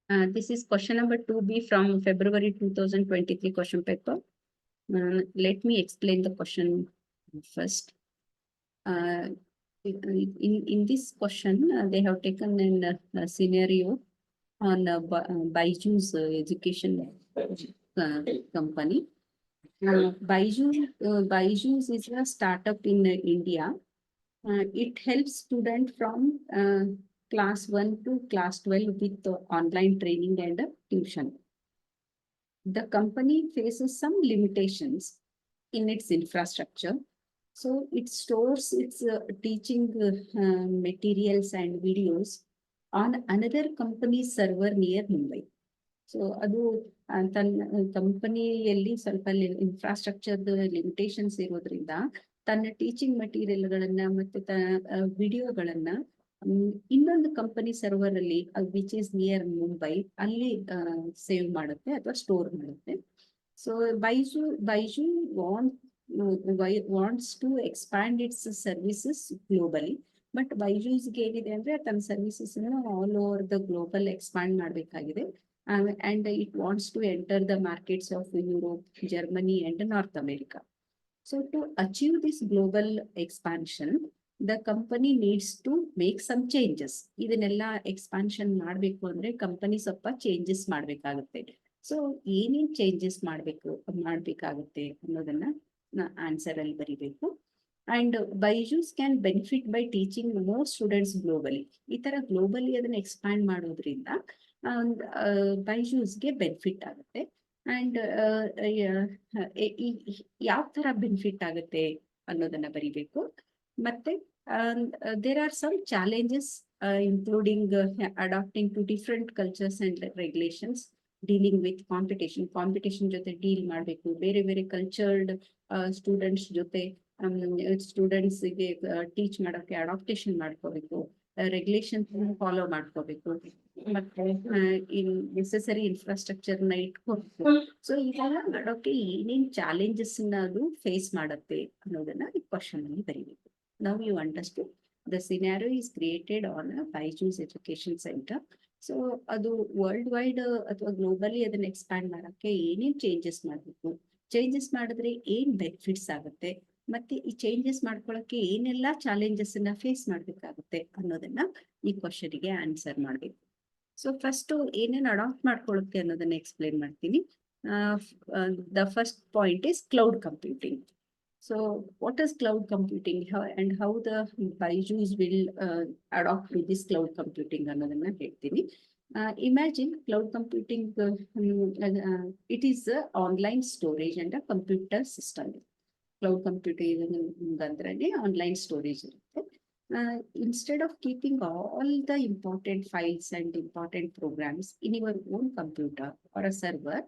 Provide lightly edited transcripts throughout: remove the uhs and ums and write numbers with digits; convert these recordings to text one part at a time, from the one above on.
This is question number 2B from February 2023 question paper. Let me explain the question first. In this question, they have taken a scenario on BYJU'S education company. BYJU'S is a startup in India. It helps students from class 1 to class 12 with online training and tuition. The company faces some limitations in its infrastructure. So it stores its teaching materials and videos on another company's server near Mumbai. So ಅದು ತನ್ನ ಕಂಪನಿಯಲ್ಲಿ ಸ್ವಲ್ಪ infrastructure limitations ಇರೋದ್ರಿಂದ ತನ್ನ teaching ಮೆಟೀರಿಯಲ್ಗಳನ್ನ ಮತ್ತೆ ವಿಡಿಯೋಗಳನ್ನ ಇನ್ನೊಂದು company server ಅಲ್ಲಿ ವಿಚ್ ಇಸ್ ನಿಯರ್ ಮುಂಬೈ ಅಲ್ಲಿ ಸೇವ್ ಮಾಡುತ್ತೆ ಅಥವಾ ಸ್ಟೋರ್ ಮಾಡುತ್ತೆ. So Byju wants to expand its services globally. But ಬೈಜೂಸ್ಗೆ ಏನಿದೆ ಅಂದ್ರೆ ತನ್ನ services all over the global expand ಮಾಡಬೇಕಾಗಿದೆ. And it wants to enter the markets of Europe, Germany, and North America. So to achieve this global expansion, the company needs to make some changes. ಇದನ್ನೆಲ್ಲ expansion ಮಾಡಬೇಕು ಅಂದ್ರೆ company ಸ್ವಲ್ಪ changes ಮಾಡಬೇಕಾಗುತ್ತೆ. So ಏನೇನ್ changes ಮಾಡಬೇಕಾಗುತ್ತೆ ಅನ್ನೋದನ್ನ answer ಅಲ್ಲಿ ಬರಿಬೇಕು. And Byju's can benefit by teaching more students globally. ಈ ತರ ಗ್ಲೋಬಲಿ ಅದನ್ನ ಎಕ್ಸ್ಪ್ಯಾಂಡ್ ಮಾಡೋದ್ರಿಂದ ಬೈಜೂಸ್ಗೆ ಬೆನಿಫಿಟ್ ಆಗುತ್ತೆ. ಅಂಡ್ ಯಾವ ತರ ಬೆನಿಫಿಟ್ ಆಗುತ್ತೆ ಅನ್ನೋದನ್ನ ಬರಿಬೇಕು. ಮತ್ತೆ there are some challenges including adapting to different cultures and regulations, dealing with competition ಜೊತೆ ಡೀಲ್ ಮಾಡಬೇಕು. ಬೇರೆ ಬೇರೆ ಕಲ್ಚರ್ಡ್ ಸ್ಟೂಡೆಂಟ್ಸ್ ಜೊತೆ ಸ್ಟೂಡೆಂಟ್ಸ್ಗೆ ಟೀಚ್ ಮಾಡೋಕೆ ಅಡಾಪ್ಟೇಷನ್ ಮಾಡ್ಕೋಬೇಕು, ರೆಗ್ಯುಲೇಷನ್ ಫಾಲೋ ಮಾಡ್ಕೋಬೇಕು, ಮತ್ತೆ ನೆಸೆಸರಿ ಇನ್ಫ್ರಾಸ್ಟ್ರಕ್ಚರ್ ನ ಇಟ್ಕೋಬೇಕು. ಸೊ ಇದೆಲ್ಲ ಮಾಡೋಕೆ ಏನೇನ್ ಚಾಲೆಂಜಸ್ ಅದು ಫೇಸ್ ಮಾಡುತ್ತೆ ಅನ್ನೋದನ್ನ ಈ ಕ್ವಶನ್ ಅಲ್ಲಿ ಬರೀಬೇಕು. ನಾವು you understand the scenario is created on Byju's education centre. So ಅದು ವರ್ಲ್ಡ್ ವೈಡ್ ಅಥವಾ ಗ್ಲೋಬಲಿ ಅದನ್ನ ಎಕ್ಸ್ಪ್ಯಾಂಡ್ ಮಾಡಕ್ಕೆ ಏನೇನ್ ಚೇಂಜಸ್ ಮಾಡಬೇಕು, ಚೇಂಜಸ್ ಮಾಡಿದ್ರೆ ಏನ್ ಬೆನಿಫಿಟ್ಸ್ ಆಗುತ್ತೆ, ಮತ್ತೆ ಈ ಚೇಂಜಸ್ ಮಾಡ್ಕೊಳಕ್ಕೆ ಏನೆಲ್ಲ ಚಾಲೆಂಜಸ್ ಅನ್ನ ಫೇಸ್ ಮಾಡ್ಬೇಕಾಗುತ್ತೆ ಅನ್ನೋದನ್ನ ಈ ಕ್ವಶನ್ಗೆ ಆನ್ಸರ್ ಮಾಡ್ಬೇಕು. ಸೊ ಫಸ್ಟ್ ಏನೇನು ಅಡಾಪ್ಟ್ ಮಾಡ್ಕೊಳ್ಳುತ್ತೆ ಅನ್ನೋದನ್ನ ಎಕ್ಸ್ಪ್ಲೇನ್ ಮಾಡ್ತೀನಿ. The first point is cloud computing. So what is cloud computing and how the Byju's will adapt to this cloud computing ಅನ್ನೋದನ್ನ ಹೇಳ್ತೀನಿ. Imagine cloud computing, it is online storage and a computer system. Cloud computing ಅಂದ್ರೆ online storage ಇರುತ್ತೆ. Instead of keeping all the important files and important programs in your own computer or a server,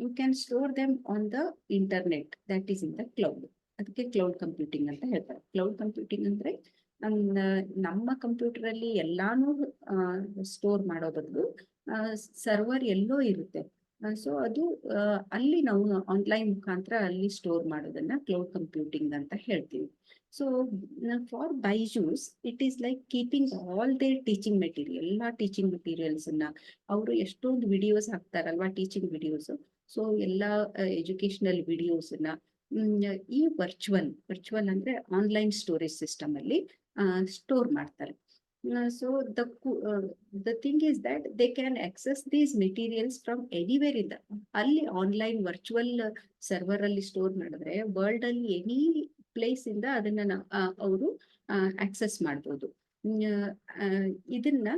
you can store them on the internet, that is in the cloud. ಅದಕ್ಕೆ cloud computing ಅಂತ ಹೇಳ್ತಾರೆ. Cloud computing ಅಂದ್ರೆ ನಮ್ಮ computer ಅಲ್ಲಿ ಎಲ್ಲಾನು store ಮಾಡೋ ಬದಲು server ಎಲ್ಲೋ ಇರುತ್ತೆ. ಸೊ ಅದು ಅಲ್ಲಿ ನಾವು ಆನ್ಲೈನ್ ಮುಖಾಂತರ ಅಲ್ಲಿ ಸ್ಟೋರ್ ಮಾಡೋದನ್ನ ಕ್ಲೌಡ್ ಕಂಪ್ಯೂಟಿಂಗ್ ಅಂತ ಹೇಳ್ತೀವಿ. So for Byju's it is like keeping all their teaching material, ಎಲ್ಲಾ ಟೀಚಿಂಗ್ ಮೆಟೀರಿಯಲ್ಸ್ ಅನ್ನ ಅವರು ಎಷ್ಟೊಂದು ವಿಡಿಯೋಸ್ ಹಾಕ್ತಾರಲ್ವಾ, ಟೀಚಿಂಗ್ ವಿಡಿಯೋಸ್. ಸೊ ಎಲ್ಲಾ ಎಜುಕೇಶನಲ್ ವಿಡಿಯೋಸ್ ನ ಈ ವರ್ಚುವಲ್ ಅಂದ್ರೆ ಆನ್ಲೈನ್ ಸ್ಟೋರೇಜ್ ಸಿಸ್ಟಮ್ ಅಲ್ಲಿ ಸ್ಟೋರ್ ಮಾಡ್ತಾರೆ. So the thing is that they can access these materials from anywhere in the ಅಲ್ಲಿ ಆನ್ಲೈನ್ ವರ್ಚುವಲ್ ಸರ್ವರ್ ಅಲ್ಲಿ ಸ್ಟೋರ್ ಮಾಡಿದ್ರೆ ವರ್ಲ್ಡ್ ಅಲ್ಲಿ ಎನಿ ಪ್ಲೇಸ್ ಇಂದ ಅದನ್ನ ಅವರು ಆಕ್ಸೆಸ್ ಮಾಡ್ಬೋದು. ಇದನ್ನ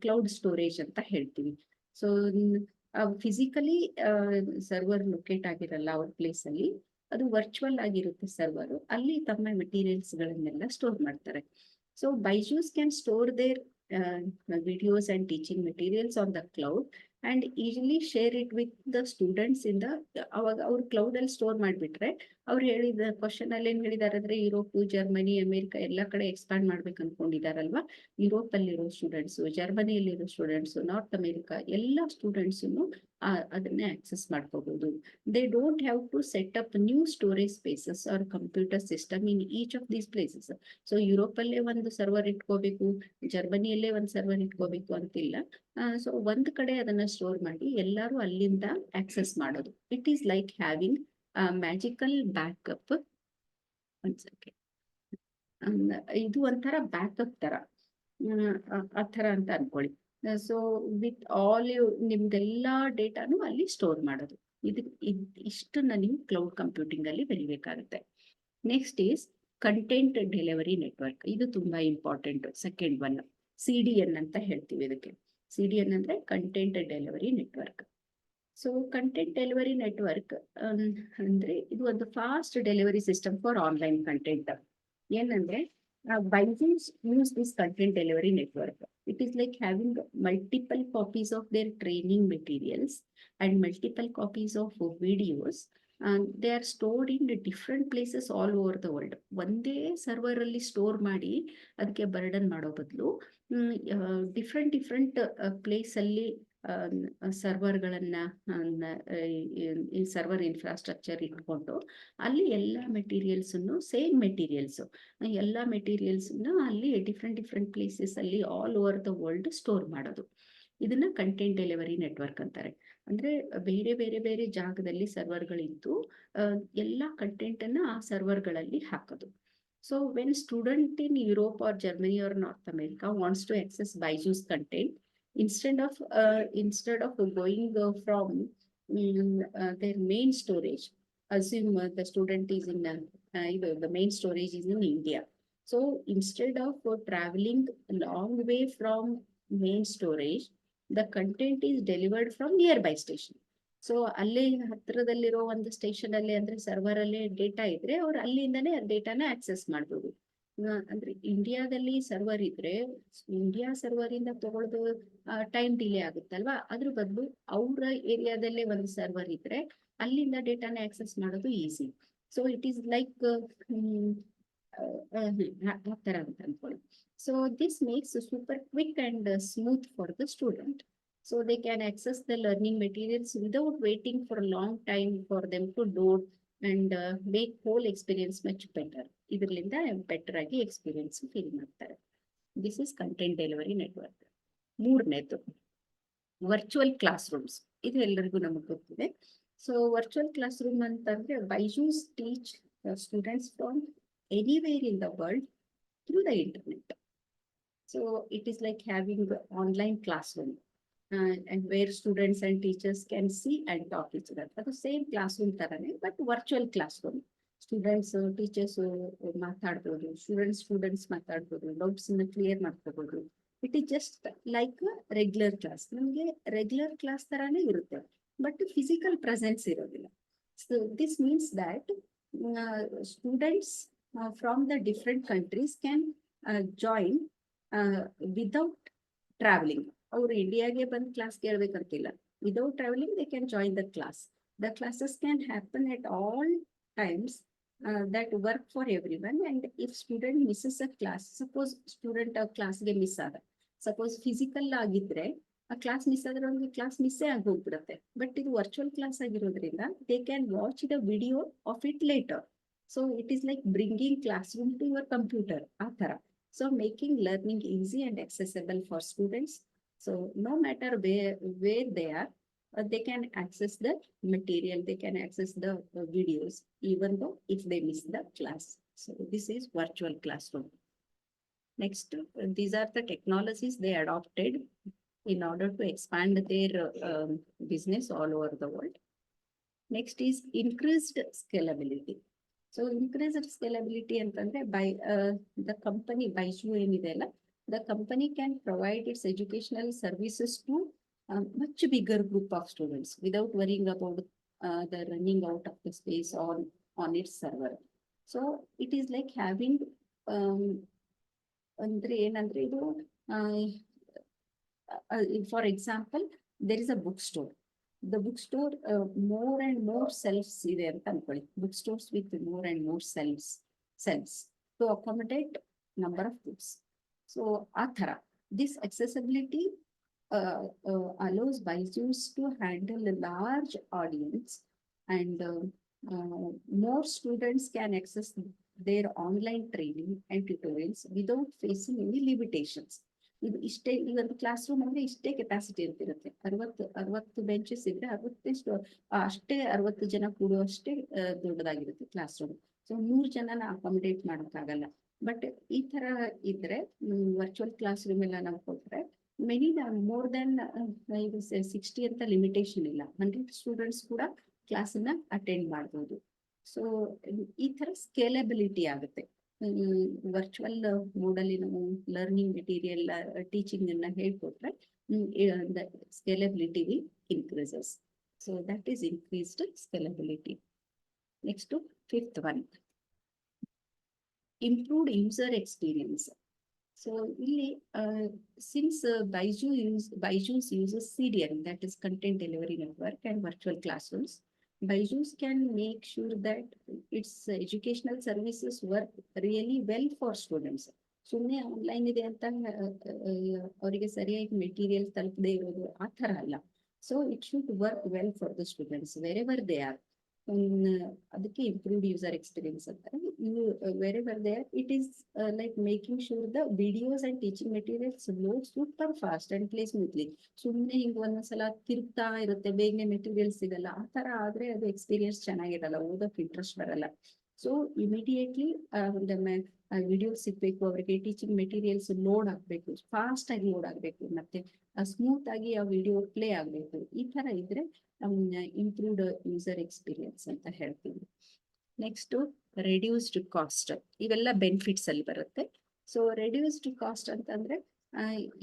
ಕ್ಲೌಡ್ ಸ್ಟೋರೇಜ್ ಅಂತ ಹೇಳ್ತೀವಿ. ಸೊ ಫಿಸಿಕಲಿ ಸರ್ವರ್ ಲೊಕೇಟ್ ಆಗಿರಲ್ಲ ಅವ್ರ ಪ್ಲೇಸ್ ಅಲ್ಲಿ, ಅದು ವರ್ಚುವಲ್ ಆಗಿರುತ್ತೆ ಸರ್ವರ್, ಅಲ್ಲಿ ತಮ್ಮ ಮೆಟೀರಿಯಲ್ಸ್ ಗಳನ್ನೆಲ್ಲ ಸ್ಟೋರ್ ಮಾಡ್ತಾರೆ. So BYJU'S can store their videos and teaching materials on the cloud and easily share it with the students in the our cloud ಅಲ್ಲಿ store ಮಾಡಿಬಿಟ್ರೆ, ಅವ್ರು ಹೇಳಿದ ಕ್ವಶನ್ ಅಲ್ಲಿ ಏನ್ ಹೇಳಿದಾರೆ ಅಂದ್ರೆ ಯುರೋಪ್, ಜರ್ಮನಿ, ಅಮೆರಿಕ ಎಲ್ಲ ಕಡೆ ಎಕ್ಸ್ಪ್ಯಾಂಡ್ ಮಾಡ್ಬೇಕು ಅನ್ಕೊಂಡಿದಾರಲ್ವಾ. ಯುರೋಪ್ ಅಲ್ಲಿರೋ ಸ್ಟೂಡೆಂಟ್ಸ್, ಜರ್ಮನಿಯಲ್ಲಿರೋ ಸ್ಟೂಡೆಂಟ್ಸ್, ನಾರ್ತ್ ಅಮೆರಿಕ ಎಲ್ಲ ಸ್ಟೂಡೆಂಟ್ಸ್ ಅದನ್ನೇ ಆಕ್ಸೆಸ್ ಮಾಡ್ಕೋಬಹುದು. They don't have to set up new storage spaces or computer system in each of these places. So ಯುರೋಪಲ್ಲೇ ಒಂದು ಸರ್ವರ್ ಇಟ್ಕೋಬೇಕು, ಜರ್ಮನಿಯಲ್ಲೇ ಒಂದು ಸರ್ವರ್ ಇಟ್ಕೋಬೇಕು ಅಂತಿಲ್ಲ. ಸೊ ಒಂದ್ ಕಡೆ ಅದನ್ನ ಸ್ಟೋರ್ ಮಾಡಿ ಎಲ್ಲರೂ ಅಲ್ಲಿಂದ ಆಕ್ಸೆಸ್ ಮಾಡೋದು. It is like having magical backup. ಒಂದ್ ಸೆಕೆಂಡ್. ಇದು ಒಂಥರ ಬ್ಯಾಕಪ್ ತರ, ಆ ಥರ ಅಂತ ಅನ್ಕೊಳ್ಳಿ. ಸೊ ವಿತ್ ಆಲ್ ನಿಮ್ದೆಲ್ಲಾ ಡೇಟಾನು ಅಲ್ಲಿ ಸ್ಟೋರ್ ಮಾಡೋದು. ಇಷ್ಟನ್ನ ನೀವು ಕ್ಲೌಡ್ ಕಂಪ್ಯೂಟಿಂಗ್ ಅಲ್ಲಿ ಬರೀಬೇಕಾಗುತ್ತೆ. Next is content delivery network. ಇದು ತುಂಬಾ ಇಂಪಾರ್ಟೆಂಟ್. ಸೆಕೆಂಡ್ ಒನ್ CDN ಅಂತ ಹೇಳ್ತೀವಿ ಇದಕ್ಕೆ. CDN ಅಂದ್ರೆ content delivery network. So content delivery network ಅಂದ್ರೆ ಇದು ಒಂದು fast delivery system for online content. ಏನಂದ್ರೆ BYJU'S use this content delivery network. It is like having multiple copies of their training materials and multiple copies of videos. They are stored in different places all over the world. ಒಂದೇ server ಅಲ್ಲಿ store ಮಾಡಿ ಅದಕ್ಕೆ burden ಮಾಡೋ ಬದಲು different place ಅಲ್ಲಿ ಸರ್ವರ್ಗಳನ್ನ ಈ server infrastructure ಇಟ್ಕೊಂಡು ಅಲ್ಲಿ ಎಲ್ಲ ಮೆಟೀರಿಯಲ್ಸ್ ಸೇಮ್ ಮೆಟೀರಿಯಲ್ಸ್ ಎಲ್ಲ ಮೆಟೀರಿಯಲ್ಸ್ ಅಲ್ಲಿ ಡಿಫ್ರೆಂಟ್ ಪ್ಲೇಸಸ್ ಅಲ್ಲಿ all over the world store ಮಾಡೋದು. ಇದನ್ನ ಕಂಟೆಂಟ್ ಡೆಲಿವರಿ ನೆಟ್ವರ್ಕ್ ಅಂತಾರೆ. ಅಂದ್ರೆ ಬೇರೆ ಜಾಗದಲ್ಲಿ ಸರ್ವರ್ಗಳಿದ್ದು ಎಲ್ಲ ಕಂಟೆಂಟ್ ಅನ್ನ ಆ ಸರ್ವರ್ಗಳಲ್ಲಿ ಹಾಕೋದು. So when student in Europe or Germany or North America wants to access BYJU'S content, instead of going from their main storage, assume the student is in the main storage is in India. So instead of traveling a long way from main storage, the content is delivered from nearby station. So ಅಲ್ಲೇ ಹತ್ತಿರದಲ್ಲಿರೋ ಒಂದು station ಅಲ್ಲಿ ಅಂದ್ರೆ server ಅಲ್ಲೇ data ಇದ್ರೆ ಅವ್ರು ಅಲ್ಲಿಂದಾನೇ ಡೇಟಾನ access ಮಾಡ್ಬೋದು. ಅಂದ್ರೆ ಇಂಡಿಯಾದಲ್ಲಿ ಸರ್ವರ್ ಇದ್ರೆ ಇಂಡಿಯಾ ಸರ್ವರ್ ಇಂದ ತಗೊಳ್ಳೋದು ಟೈಮ್ ಡಿಲೇ ಆಗುತ್ತಲ್ವಾ, ಅದ್ರ ಬದಲು ಅವ್ರ ಏರಿಯಾದಲ್ಲೇ ಒಂದು ಸರ್ವರ್ ಇದ್ರೆ ಅಲ್ಲಿಂದ ಡೇಟಾನ ಆಕ್ಸೆಸ್ ಮಾಡೋದು easy. So it is like ಆ ಥರ ಅಂತ ಅನ್ಕೊಳ್ಳಿ. So this makes super quick and smooth for the student. So they can access the learning materials without waiting for a long time for them to load and make whole experience much better. ಇದರಿಂದ better ಆಗಿ experience feel ಮಾಡ್ತಾರೆ. This is content delivery network. ಮೂರನೇದು virtual class rooms. ಇದು ಎಲ್ಲರಿಗೂ ನಮಗೆ ಗೊತ್ತಿದೆ. So virtual class room ಅಂತಂದ್ರೆ BYJU'S teach students from anywhere in the world through the internet. So it is like having online class room and where students and teachers can see and talk each other. ಅದು same class room ತರನೇ but virtual class room. Students teachers ಮಾತಾಡ್ಬೋದು, students ಮಾತಾಡ್ಬೋದು, doubts clear ಮಾಡ್ಕೋಬಹುದು. It is just like regular class. ನಮಗೆ regular class ತರಾನೇ ಇರುತ್ತೆ but physical presence ಇರೋದಿಲ್ಲ. So this means that students from the different countries can join without travelling. ಅವರು ಇಂಡಿಯಾಗೆ ಬಂದು ಕ್ಲಾಸ್ ಕೇಳಬೇಕಂತಿಲ್ಲ. Without travelling they can join the class. The classes can happen at all times that work for everyone. And if student misses a class, suppose student ಕ್ಲಾಸ್ಗೆ miss ಆದ, suppose physical ಆಗಿದ್ರೆ ಆ class miss ಆದ್ರೆ ಅವ್ರಿಗೆ class ಮಿಸ್ಸೇ ಆಗಿ ಹೋಗ್ಬಿಡುತ್ತೆ. But ಇದು virtual class ಆಗಿರೋದ್ರಿಂದ they can watch the video of it later. So it is like bringing classroom to your computer, ಆ ಥರ. So making learning easy and accessible for students. So no matter where they are, they can access the material, they can access the videos, even though if they miss the class. So this is virtual classroom. Next, these are the technologies they adopted in order to expand their business all over the world. Next is increased scalability. So increased scalability ಅಂತಂದ್ರೆ by the company BYJU'S ಏನಿದೆ ಅಲ್ಲ, the company can provide its educational services to a much bigger group of students without worrying about the running out of the space on its server. So it is like having ಅಂದ್ರೆ ಏನಂದ್ರೆ ಇದು for example, there is a bookstore. The bookstore more and more shelves ಇದೆ ಅಂತ ಅನ್ಕೊಳ್ಳಿ. Bookstores with more and more shelves to accommodate number of books. So, this accessibility allows BYJU'S to handle a large audience, and more students can access their online training and tutorials without facing any limitations. ಇದು ಇಷ್ಟೇ, ಈ ಒಂದು class room ಅಂದ್ರೆ ಇಷ್ಟೇ capacity ಇರ್ತಿರುತ್ತೆ. 60 benches ಇದ್ರೆ 60 ಅಷ್ಟೇ, 60 ಜನ ಕೂಡುವಷ್ಟೇ ದೊಡ್ಡದಾಗಿರುತ್ತೆ class room. So 100 ಜನನ ಅಕಾಮಿಡೇಟ್ ಮಾಡೋಕ್ಕಾಗಲ್ಲ. ಬಟ್ ಈ ತರ ಇದ್ರೆ ವರ್ಚುವಲ್ ಕ್ಲಾಸ್ ರೂಮ್ ಎಲ್ಲ ನಾವು ಕೊಟ್ರೆ ಮೆನಿ ಮೋರ್ ದೆನ್ 60 ಅಂತ ಲಿಮಿಟೇಷನ್ ಇಲ್ಲ, 100 ಸ್ಟೂಡೆಂಟ್ಸ್ ಕೂಡ ಕ್ಲಾಸನ್ನ ಅಟೆಂಡ್ ಮಾಡ್ಬೋದು. ಸೊ ಈ ತರ ಸ್ಕೇಲೆಬಿಲಿಟಿ ಆಗುತ್ತೆ. ವರ್ಚುವಲ್ ಮೋಡಲ್ಲಿ ನಾವು ಲರ್ನಿಂಗ್ ಮೆಟೀರಿಯಲ್ ಟೀಚಿಂಗ್ ಅನ್ನ ಹೇಳ್ಕೊಟ್ರೆ scalability will increases. So that is increased scalability. Next 5th one, improved user experience. So ಇಲ್ಲಿ since BYJU'S uses CDN, that is content delivery network, and virtual classrooms, BYJU'S can make sure that its educational services work really well for students. ಸುಮ್ಮನೆ online ಇದೆ ಅಂತ ಅವರಿಗೆ ಸರಿಯಾಗಿ material ತಲುಪದೇ ಇರೋದು ಆ ಥರ ಅಲ್ಲ. So it should work well for the students wherever they are. ಅದಕ್ಕೆ ಇಂಪ್ರೂವ್ಡ್ ಯೂಸರ್ ಎಕ್ಸ್ಪೀರಿಯನ್ಸ್ ಅಂತಾರೆ. Wherever they are, it is like making sure the videos and teaching materials load super fast and play smoothly. ಸುಮ್ಮನೆ ಹಿಂಗೆ ಒಂದೊಂದ್ಸಲ ತಿರುಗ್ತಾ ಇರುತ್ತೆ, ಬೇಗನೆ material ಸಿಗಲ್ಲ. ಆ ತರ ಆದ್ರೆ ಅದು ಎಕ್ಸ್ಪೀರಿಯನ್ಸ್ ಚೆನ್ನಾಗಿರಲ್ಲ, ಓದೋಕೆ ಇಂಟ್ರೆಸ್ಟ್ ಬರಲ್ಲ. ಸೊ ಇಮಿಡಿಯೇಟ್ಲಿ ವಿಡಿಯೋ ಸಿಗ್ಬೇಕು ಅವರಿಗೆ, ಟೀಚಿಂಗ್ ಮೆಟೀರಿಯಲ್ಸ್ ಲೋಡ್ ಆಗ್ಬೇಕು, ಫಾಸ್ಟ್ ಆಗಿ ಲೋಡ್ ಆಗ್ಬೇಕು, ಮತ್ತೆ ಸ್ಮೂತ್ ಆಗಿ ಆ ವಿಡಿಯೋ ಪ್ಲೇ ಆಗ್ಬೇಕು. ಈ ತರ ಇದ್ರೆ ಇಂಪ್ರೂವ್ಡ್ ಯೂಸರ್ ಎಕ್ಸ್ಪೀರಿಯನ್ಸ್ ಅಂತ ಹೇಳ್ತೀವಿ. Next reduced cost. ಇವೆಲ್ಲ ಬೆನಿಫಿಟ್ಸ್ ಅಲ್ಲಿ ಬರುತ್ತೆ. ಸೊ ರೆಡ್ಯೂಸ್ಡ್ ಕಾಸ್ಟ್ ಅಂತಂದ್ರೆ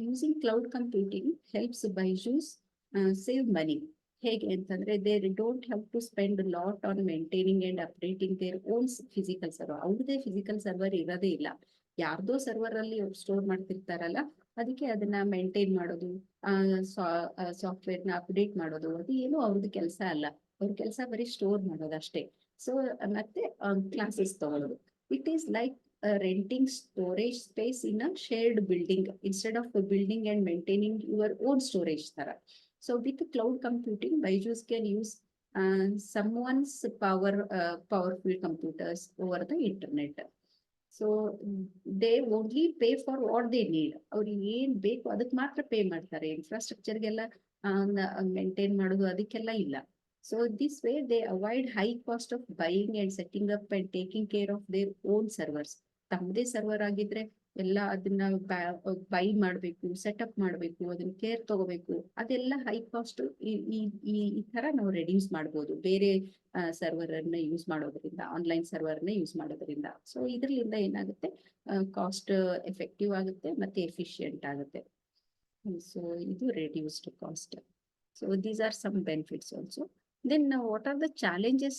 using cloud computing helps BYJU'S save money. ಹೇಗೆ ಅಂತಂದ್ರೆ they don't have to spend lot on maintaining and updating their own physical server. ಅವ್ರದೇ physical server ಇರೋದೇ ಇಲ್ಲ, ಯಾರ್ದೋ ಸರ್ವರ್ ಅಲ್ಲಿ ಸ್ಟೋರ್ ಮಾಡ್ತಿರ್ತಾರಲ್ಲ, ಅದಕ್ಕೆ ಅದನ್ನ ಮೇಂಟೈನ್ ಮಾಡೋದು, ಸಾಫ್ಟ್ವೇರ್ ನ ಅಪ್ಡೇಟ್ ಮಾಡೋದು, ಅದು ಏನು ಅವ್ರದ್ದು ಕೆಲಸ ಅಲ್ಲ. ಅವ್ರ ಕೆಲಸ ಬರೀ ಸ್ಟೋರ್ ಮಾಡೋದು ಅಷ್ಟೇ. ಸೊ ಮತ್ತೆ ಕ್ಲಾಸಸ್ ತಗೊಳ್ಳೋದು. It is like renting storage space in a shared building instead of building and maintaining your own storage ತರ. So with cloud computing, BYJU'S can use someone's powerful computers over the internet. So they only pay for what they need. ಅವ್ರಿಗೆ ಏನ್ ಬೇಕು ಅದಕ್ಕೆ ಮಾತ್ರ pay ಮಾಡ್ತಾರೆ. ಇನ್ಫ್ರಾಸ್ಟ್ರಕ್ಚರ್ಗೆಲ್ಲ maintain ಮಾಡೋದು ಅದಕ್ಕೆಲ್ಲ ಇಲ್ಲ. So this way they avoid high cost of buying and setting up and taking care of their own servers. ತಮ್ಮದೇ ಸರ್ವರ್ ಆಗಿದ್ರೆ ಎಲ್ಲ ಅದನ್ನ ಬೈ ಮಾಡ್ಬೇಕು, ಸೆಟಪ್ ಮಾಡ್ಬೇಕು, ಅದನ್ನ ಕೇರ್ ತಗೋಬೇಕು, ಅದೆಲ್ಲ ಹೈ ಕಾಸ್ಟ್. ಈ ತರ ನಾವು ರೆಡ್ಯೂಸ್ ಮಾಡ್ಬೋದು ಬೇರೆ ಸರ್ವರ್ ಅನ್ನ ಯೂಸ್ ಮಾಡೋದ್ರಿಂದ, ಆನ್ಲೈನ್ ಸರ್ವರ್ ನ ಯೂಸ್ ಮಾಡೋದ್ರಿಂದ. ಸೊ ಇದರಿಂದ ಏನಾಗುತ್ತೆ, ಕಾಸ್ಟ್ ಎಫೆಕ್ಟಿವ್ ಆಗುತ್ತೆ ಮತ್ತೆ ಎಫಿಷಿಯಂಟ್ ಆಗುತ್ತೆ. ಸೊ ಇದು reduced cost. So these are some benefits also. Then what are the challenges?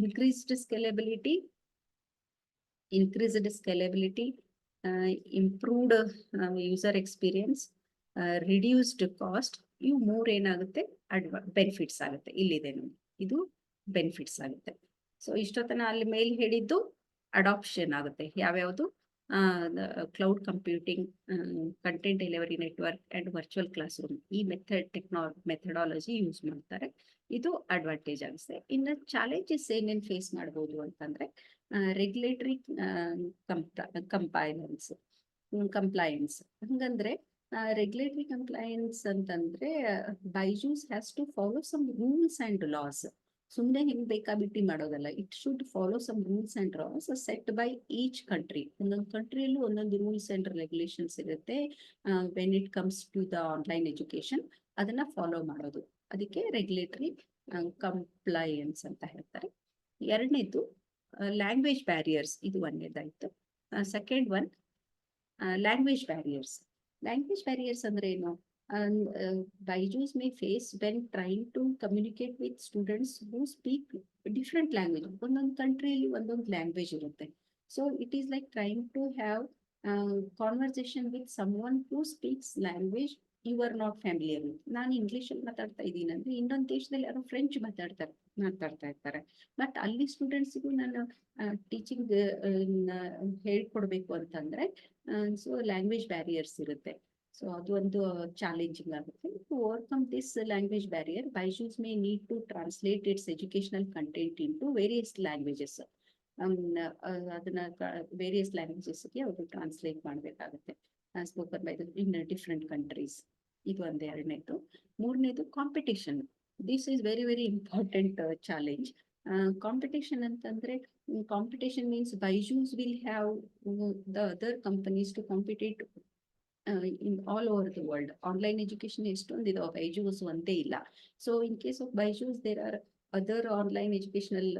Increased scalability, improved user experience, reduced cost. ಇವು ಮೂರ್ ಏನಾಗುತ್ತೆ, ಬೆನಿಫಿಟ್ಸ್ ಆಗುತ್ತೆ. ಇಲ್ಲಿದೆ ನೋಡಿ, ಇದು ಬೆನಿಫಿಟ್ಸ್ ಆಗುತ್ತೆ. ಸೊ ಇಷ್ಟೊತ್ತನ ಅಲ್ಲಿ ಮೇಲ್ ಹೇಳಿದ್ದು ಅಡಾಪ್ಷನ್ ಆಗುತ್ತೆ. ಯಾವ್ಯಾವುದು? Cloud computing, content delivery network and virtual class room, ಈ ಮೆಥಡಾಲಜಿ ಯೂಸ್ ಮಾಡ್ತಾರೆ. ಇದು ಅಡ್ವಾಂಟೇಜ್ ಆಗುತ್ತೆ. ಇನ್ನು ಚಾಲೆಂಜಸ್ ಏನೇನು ಫೇಸ್ ಮಾಡ್ಬೋದು ಅಂತಂದ್ರೆ ರೆಗ್ಯುಲೇಟರಿ ಕಂಪ್ಲೈನ್ಸ್. ಹಂಗಂದ್ರೆ ರೆಗ್ಯುಲೇಟರಿ ಕಂಪ್ಲೈನ್ಸ್ ಅಂತಂದ್ರೆ BYJU'S has to follow some rules and laws. ಸುಮ್ಮನೆ ಹೆಂಗ್ ಬೇಕಾಬಿಟ್ಟಿ ಮಾಡೋದಲ್ಲ. It should follow some rules and laws set by each country. ಒಂದೊಂದು ಕಂಟ್ರಿಯಲ್ಲೂ ಒಂದೊಂದು ರೂಲ್ಸ್ ಅಂಡ್ ರೆಗ್ಯುಲೇಷನ್ಸ್ ಇರುತ್ತೆ when it comes to the online education. ಅದನ್ನ ಫಾಲೋ ಮಾಡೋದು, ಅದಕ್ಕೆ ರೆಗ್ಯುಲೇಟರಿ ಕಂಪ್ಲೈಯನ್ಸ್ ಅಂತ ಹೇಳ್ತಾರೆ. ಎರಡನೇದು ಲ್ಯಾಂಗ್ವೇಜ್ ಬ್ಯಾರಿಯರ್ಸ್. ಇದು ಒಂದೇದಾಯ್ತು. Second one language barriers. Language barriers ಅಂದ್ರೆ ಏನು? BYJU'S may face when trying to communicate with students who speak different language. ಒಂದೊಂದು ಕಂಟ್ರಿಯಲ್ಲಿ ಒಂದೊಂದು ಲ್ಯಾಂಗ್ವೇಜ್ ಇರುತ್ತೆ. So it is like trying to have conversation with someone who speaks language you are not familiar with. ನಾನು English ಅಲ್ಲಿ ಮಾತಾಡ್ತಾ ಇದ್ದೀನಿ ಅಂದ್ರೆ ಇನ್ನೊಂದು ದೇಶದಲ್ಲಿ ಯಾರೋ ಫ್ರೆಂಚ್ ಮಾತಾಡ್ತಾ ಇರ್ತಾರೆ. ಬಟ್ ಅಲ್ಲಿ ಸ್ಟೂಡೆಂಟ್ಸ್ಗೂ ನಾನು ಟೀಚಿಂಗ್ ಹೇಳ್ಕೊಡ್ಬೇಕು ಅಂತಂದ್ರೆ ಸೊ ಲ್ಯಾಂಗ್ವೇಜ್ ಬ್ಯಾರಿಯರ್ಸ್ ಇರುತ್ತೆ. ಸೊ ಅದು ಒಂದು ಚಾಲೆಂಜಿಂಗ್ ಆಗುತ್ತೆ. To overcome this language barrier, BYJU'S may need to translate its educational content into various languages. ಅದನ್ನ ವೇರಿಯಸ್ ಲ್ಯಾಂಗ್ವೇಜಸ್ಗೆ ಅವರು ಟ್ರಾನ್ಸ್ಲೇಟ್ ಮಾಡಬೇಕಾಗುತ್ತೆ, spoken by in different countries. ಇದು ಒಂದು ಎರಡನೇದು. ಮೂರನೇದು competition. This is very very important challenge. Competition ಅಂತಂದ್ರೆ, competition means BYJU'S will have the other companies to compete in all over the world. Online education ಎಷ್ಟೊಂದು ಇದಾವೆ, BYJU'S ಒಂದೇ ಇಲ್ಲ. So in case of BYJU'S there are other online educational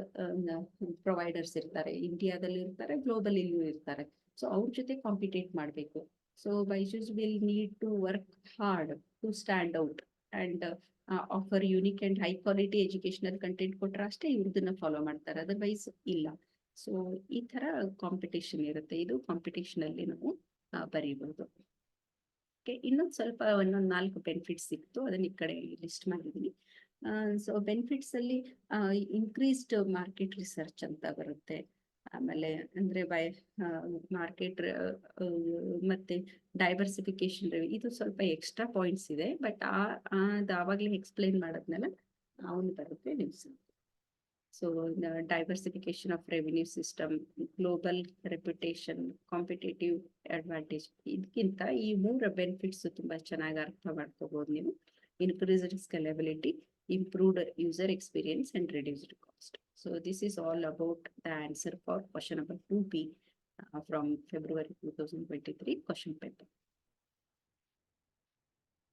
providers ಇರ್ತಾರೆ, ಇಂಡಿಯಾದಲ್ಲಿ ಇರ್ತಾರೆ, global ಇಲ್ಲೂ ಇರ್ತಾರೆ. ಸೊ ಅವ್ರ ಜೊತೆ ಕಾಂಪಿಟೇಟ್ ಮಾಡಬೇಕು. So BYJU'S will need to work hard to stand out and offer unique and high quality educational content ಕೊಟ್ರೆ ಅಷ್ಟೇ ಇವ್ರದನ್ನ ಫಾಲೋ ಮಾಡ್ತಾರೆ, ಅದರ್ವೈಸ್ ಇಲ್ಲ. ಸೊ ಈ ತರ ಕಾಂಪಿಟೇಷನ್ ಇರುತ್ತೆ, ಇದು ಕಾಂಪಿಟೇಷನ್ ಅಲ್ಲಿ ನಾವು ಬರೀಬಹುದು. ಇನ್ನೊಂದು ಸ್ವಲ್ಪ ಒಂದೊಂದು 4 ಬೆನಿಫಿಟ್ಸ್ ಇತ್ತು, ಅದನ್ನ ಈ ಕಡೆ ಲಿಸ್ಟ್ ಮಾಡಿದ್ದೀನಿ. ಸೊ ಬೆನಿಫಿಟ್ಸ್ ಅಲ್ಲಿ ಇನ್ಕ್ರೀಸ್ಡ್ ಮಾರ್ಕೆಟ್ ರಿಸರ್ಚ್ ಅಂತ ಬರುತ್ತೆ. ಆಮೇಲೆ ಅಂದ್ರೆ ಮಾರ್ಕೆಟ್ ಮತ್ತೆ ಡೈವರ್ಸಿಫಿಕೇಶನ್, ಇದು ಸ್ವಲ್ಪ ಎಕ್ಸ್ಟ್ರಾ ಪಾಯಿಂಟ್ಸ್ ಇದೆ, ಬಟ್ ಅದು ಆವಾಗಲೇ ಎಕ್ಸ್ಪ್ಲೈನ್ ಮಾಡೋದ್ಮೇಲೆ ಅವನು ಬರುತ್ತೆ news. So diversification of revenue system, global reputation, competitive advantage. ಇದಕ್ಕಿಂತ ಈ 3 ಬೆನಿಫಿಟ್ಸ್ ತುಂಬಾ ಚೆನ್ನಾಗಿ ಅರ್ಥ ಮಾಡ್ಕೋಬಹುದು ನೀವು. Increased scalability, improved user experience and reduced cost. So this is all about the answer for question number 2B from February 2023 question paper.